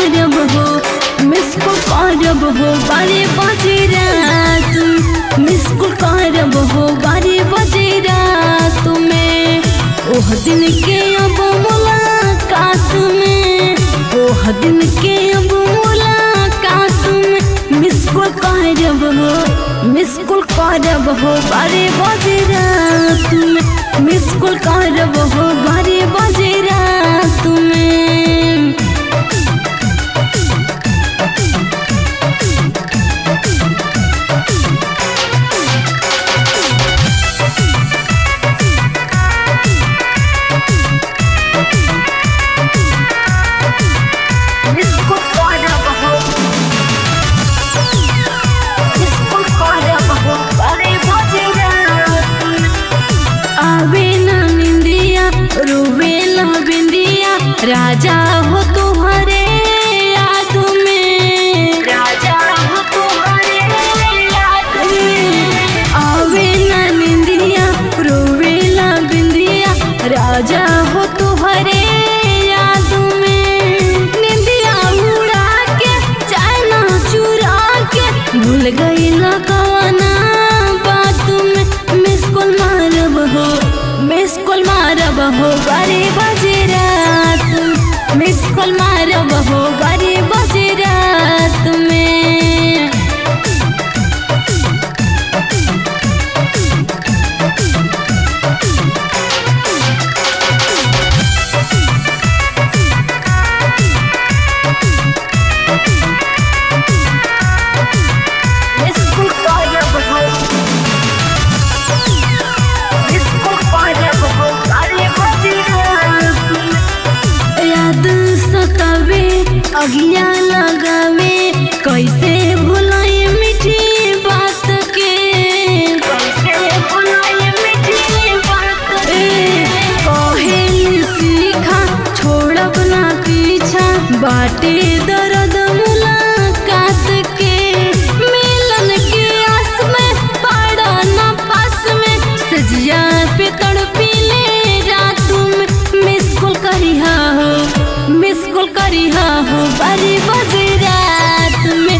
करब हो, miss call करब हो 12 बजे रात, मिस कॉल करब हो 12 बजे रात में। ओह दिन के अब मुलाकात में, ओह दिन के अब मुलाकात में मिस कॉल करब हो, मिस कॉल करब हो 12 बजे रात में, मिस कॉल करब हो 12 बजे रात में। राजा हो तुम्हारे याद में, राजा हो तुम्हारे याद में, आवे ना निंदिया रोवे ना बिंदिया, राजा हो तुम्हारे याद में। निंदिया उड़ा के चैना चुरा के भूल गई कवना बात में। मिस कॉल मारब हो, मिस कॉल मारब हो 12 बजे रात, मिस कॉल मारब हो 12 बजे रात में। अगिया लगावे कैसे भुलाए मीठी बात के, कैसे भुलाए मीठी बात के। कहे सीखा छोड़ब ना पीछा, बाटे दर्द मुलाकात के। मिलन के आस में पड़ा ना पास में, सजिया पे तड़पीले रात में। मिस कॉल करिहा हो, मिस कॉल करिहा हो 12 बजे रात में,